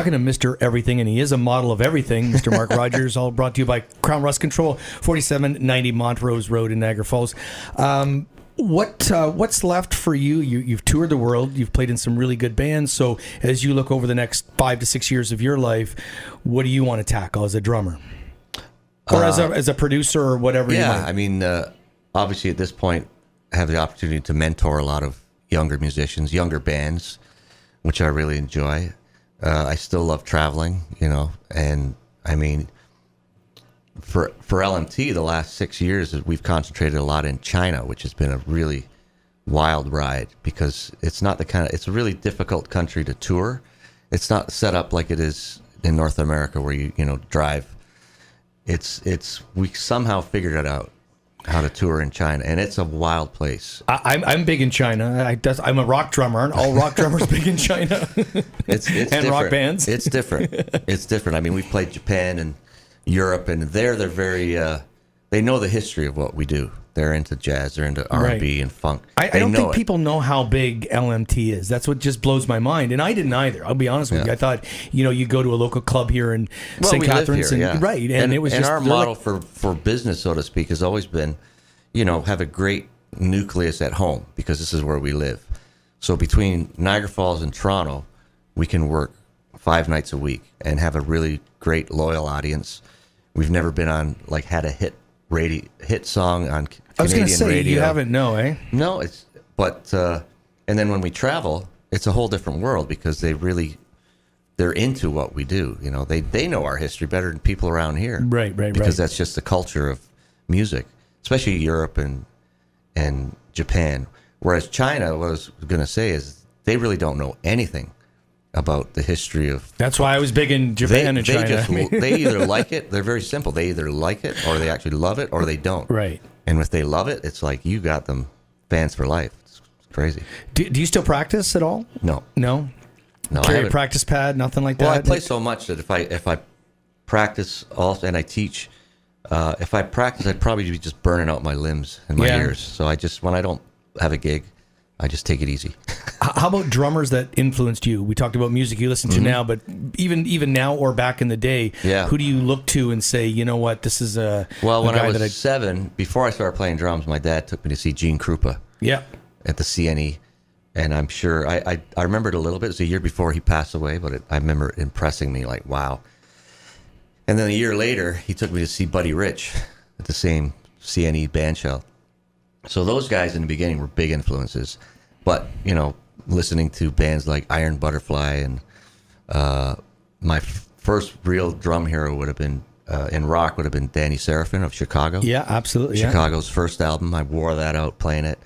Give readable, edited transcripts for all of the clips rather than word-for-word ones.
talking to Mr. Everything, and he is a model of everything, Mr. Mark Rogers, all brought to you by Krown Rust Control, 4790 Montrose Road in Niagara Falls. What's left for you? You've toured the world. You've played in some really good bands. So as you look over the next 5 to 6 years of your life, what do you want to tackle as a drummer? Or as a producer or whatever you might? I mean, obviously at this point, I have the opportunity to mentor a lot of younger musicians, younger bands, which I really enjoy. I still love traveling, and I mean, for LMT, the last 6 years, we've concentrated a lot in China, which has been a really wild ride because it's a really difficult country to tour. It's not set up like it is in North America where you drive. We somehow figured it out how to tour in China, and it's a wild place. I'm big in China. I'm a rock drummer. Aren't all rock drummers big in China? It's and different. Rock bands. It's different. It's different. I mean, we've played Japan and Europe, and they're very. They know the history of what we do. They're into jazz. They're into R&B and funk. I don't think people know how big LMT is. That's what just blows my mind. And I didn't either. I'll be honest with you. I thought, you go to a local club here in St. Catharines. Right. And it was just... our model for business, so to speak, has always been, have a great nucleus at home because this is where we live. So between Niagara Falls and Toronto, we can work 5 nights a week and have a really great, loyal audience. We've never been on, had a hit song on Canadian radio. I was going to say, you haven't, eh? No, and then when we travel, it's a whole different world because they're into what we do. They know our history better than people around here. Right. Because that's just the culture of music, especially Europe and Japan. Whereas China, what I was going to say is they really don't know anything about the history of... That's why I was big in Japan and China. They either like it, they're very simple. They either like it, or they actually love it, or they don't. Right. And if they love it, it's like you got them fans for life. It's crazy. Do you still practice at all? No. Carry a practice pad, nothing like that? Well, I play so much that if I practice also and I teach, if I practice, I'd probably be just burning out my limbs and my ears. So when I don't have a gig, I just take it easy. How about drummers that influenced you? We talked about music you listen to now, but even now or back in the day, who do you look to and say, you know what, this is a when I was 7, before I started playing drums, my dad took me to see Gene Krupa at the CNE. And I'm sure, I remember it a little bit. It was a year before he passed away, but I remember it impressing me like, wow. And then a year later, he took me to see Buddy Rich at the same CNE band shell. So those guys in the beginning were big influences. But, listening to bands like Iron Butterfly and my first real drum hero would have been, in rock, would have been Danny Serafin of Chicago. Yeah, absolutely. Chicago's first album. I wore that out playing it.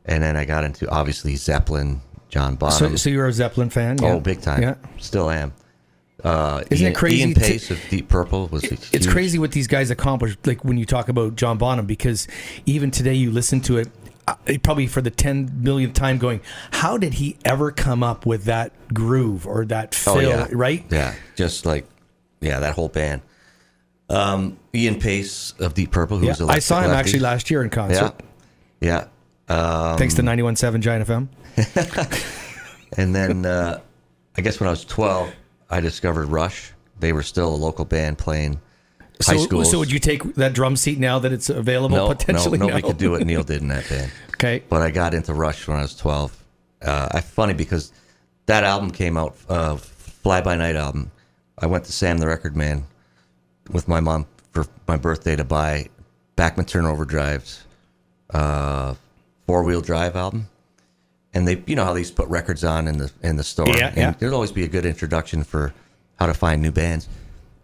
And then I got into, obviously, Zeppelin, John Bonham. So you're a Zeppelin fan? Oh, big time. Yeah. Still am. Isn't it crazy? Ian Pace of Deep Purple was huge. It's crazy what these guys accomplished, like when you talk about John Bonham, because even today you listen to it, probably for the 10 millionth time going, how did he ever come up with that groove or that fill, right? Yeah, just that whole band. Ian Pace of Deep Purple, who was I saw him actually last year in concert. Yeah. Thanks to 91.7 Giant FM. And then I guess when I was 12, I discovered Rush. They were still a local band playing high schools. So would you take that drum seat now that it's available potentially? No, nobody could do what Neil did in that band. Okay. But I got into Rush when I was 12. Funny because that album came out, Fly By Night album. I went to Sam the Record Man with my mom for my birthday to buy Bachman Turnover Drive's 4-wheel drive album. And they, how they used to put records on in the store. And there'd always be a good introduction for how to find new bands.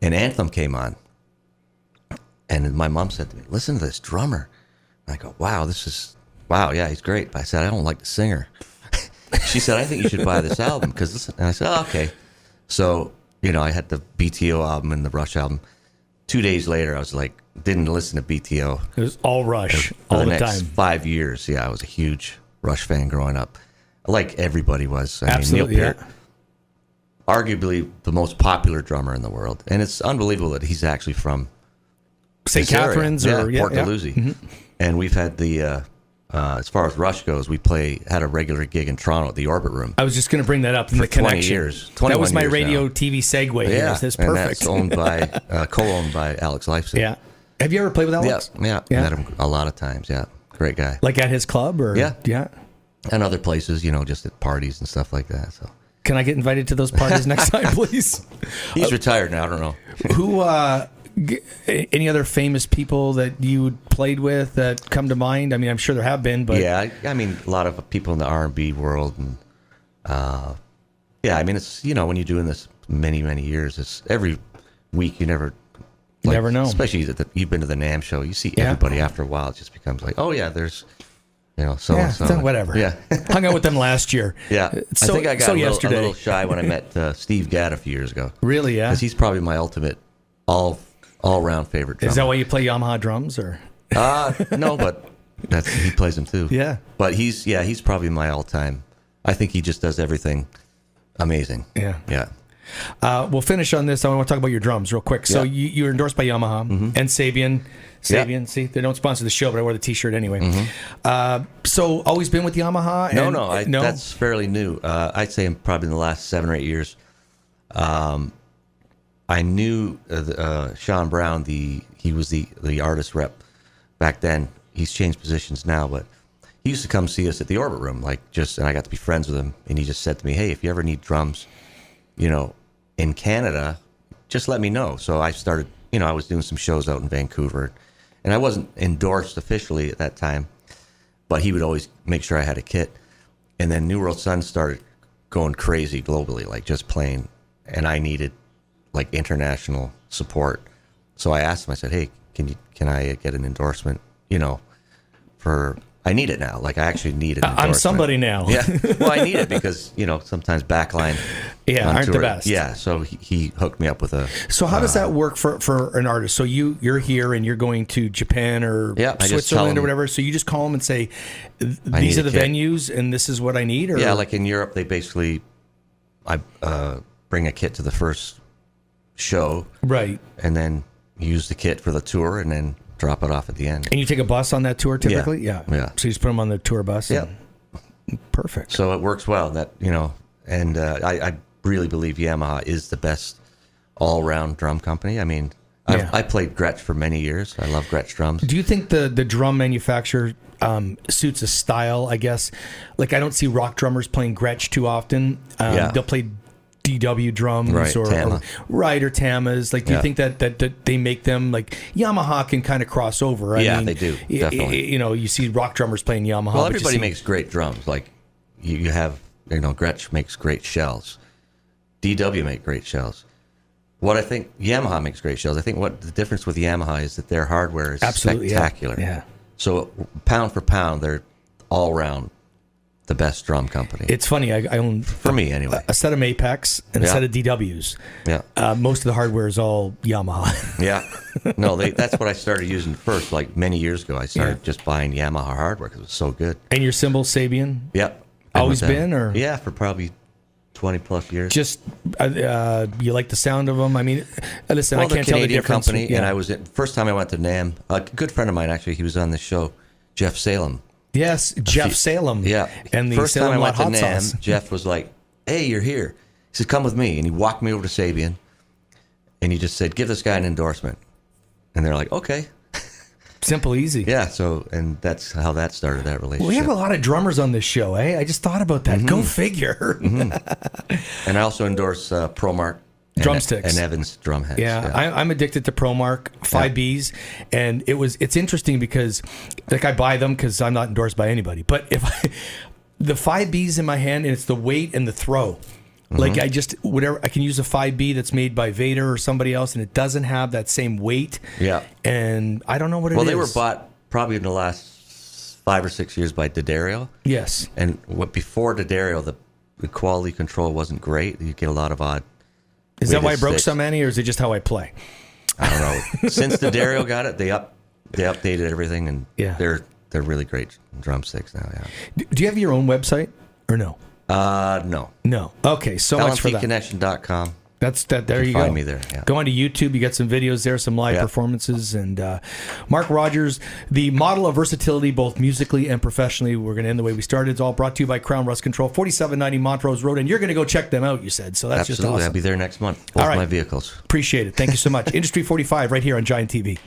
And Anthem came on. And my mom said to me, listen to this drummer. And I go, wow, he's great. But I said, I don't like the singer. She said, I think you should buy this album. And I said, oh, okay. So, I had the BTO album and the Rush album. 2 days later, I was like, didn't listen to BTO. It was all Rush all the next time. 5 years. Yeah, I was a huge Rush fan growing up. Like everybody was. Absolutely, Neil Peart, arguably the most popular drummer in the world. And it's unbelievable that he's actually from St. Catharines or Port Dalhousie. Mm-hmm. And we've had the as far as Rush goes, we had a regular gig in Toronto at the Orbit Room. I was just going to bring that up in For the 20 connection. years. That was my 21 years radio now. TV segue. Yeah, That's and perfect. that's owned by, co-owned by Alex Leifson. Yeah. Have you ever played with Alex? Yeah. Met him a lot of times. Yeah, great guy. Like at his club, or Yeah. And other places, just at parties and stuff like that. So Can I get invited to those parties next time, please? he's retired now. I don't know. Who? Any other famous people that you played with that come to mind? I mean, I'm sure there have been, but Yeah, I mean, a lot of people in the R&B world, and I mean, it's when you're doing this many years, it's every week. You never know. Especially that you've been to the NAMM show, you see everybody after a while. It just becomes like, oh yeah, there's so and so. Whatever. Yeah, hung out with them last year. Yeah, So, I think I got a little shy when I met Steve Gadd a few years ago. Really? Yeah. Because he's probably my ultimate all-round favorite drummer. Is that why you play Yamaha drums, or? No, but he plays them too. Yeah. But he's probably my all-time. I think he just does everything amazing. Yeah. Yeah. We'll finish on this. I want to talk about your drums real quick. So you're endorsed by Yamaha and Sabian. Yeah. See, they don't sponsor the show, but I wore the T-shirt anyway. So always been with Yamaha? No. That's fairly new. I'd say probably in the last 7 or 8 years. I knew Sean Brown. He was the artist rep back then. He's changed positions now, but he used to come see us at the Orbit Room, and I got to be friends with him. And he just said to me, "Hey, if you ever need drums, in Canada, just let me know." So I started. I was doing some shows out in Vancouver, and I wasn't endorsed officially at that time, but he would always make sure I had a kit. And then New World Sun started going crazy globally, just playing, and I needed international support. So I asked him, I said, "Hey, can I get an endorsement, I need it now. I actually need an endorsement." I'm somebody now. Yeah. Well, I need it because, sometimes backline aren't tour, the best. Yeah. So he hooked me up with a... So how does that work for an artist? So you're here and you're going to Japan or Switzerland or whatever. So you just call them and say, these are the venues and this is what I need? Or? Yeah, in Europe, they basically... I bring a kit to the first show. Right. And then use the kit for the tour and then drop it off at the end. And you take a bus on that tour typically? Yeah. So you just put them on the tour bus? Yeah. Perfect. So it works well. And I really believe Yamaha is the best all-round drum company. I mean, I played Gretsch for many years. I love Gretsch drums. Do you think the drum manufacturer suits a style, I guess? I don't see rock drummers playing Gretsch too often. They'll play DW drums or Tamas. Do you think that they make them Yamaha can kind of cross over? I mean, they do. Definitely. You see rock drummers playing Yamaha. Well, everybody makes great drums. You have, Gretsch makes great shells. DW make great shells. What I think Yamaha makes great shells. I think what the difference with Yamaha is that their hardware is spectacular. Yeah. So pound for pound, they're all around the best drum company. It's funny. I own, for me anyway, a set of Apex and a set of DWs. Yeah. Most of the hardware is all Yamaha. Yeah. No, that's what I started using first. Many years ago, I started just buying Yamaha hardware because it was so good. And your cymbal Sabian? Yep. Always been, or? Yeah, for probably 20 plus years. Just you like the sound of them? I mean, listen, I can't Canadian tell the difference. Company, and I was first time I went to NAMM. A good friend of mine actually, he was on the show, Jeff Salem. Yes, Jeff Salem. Yeah, and the first Salem time I went to hot NAMM, sauce. Jeff was like, "Hey, you're here." He said, "Come with me," and he walked me over to Sabian, and he just said, "Give this guy an endorsement," and they're like, "Okay." Simple, easy. Yeah, and that's how that started, that relationship. We have a lot of drummers on this show, eh? I just thought about that. Mm-hmm. Go figure. Mm-hmm. And I also endorse ProMark drumsticks and Evans drum heads. Yeah. I'm addicted to ProMark 5Bs, and it's interesting because I buy them because I'm not endorsed by anybody. But the 5Bs in my hand, and it's the weight and the throw. I can use a 5B that's made by Vader or somebody else, and it doesn't have that same weight. Yeah. And I don't know what it is. Well, they were bought probably in the last 5 or 6 years by D'Addario. Yes. And before D'Addario, the quality control wasn't great. You get a lot of odd. Is that why I broke so many, or is it just how I play? I don't know. Since D'Addario got it, they updated everything, and they're really great drumsticks now. Yeah. Do you have your own website or no? No. No. Okay, so much for that. LMTconnection.com. There you go. Find me there. Yeah. Go onto YouTube. You got some videos there, some live performances, and Mark Rogers, the model of versatility, both musically and professionally. We're going to end the way we started. It's all brought to you by Krown Rust Control, 4790 Montrose Road, and you're going to go check them out. You said so. That's Absolutely. just awesome. I'll be there next month. Both my vehicles. Appreciate it. Thank you so much. Industry 45 right here on Giant TV.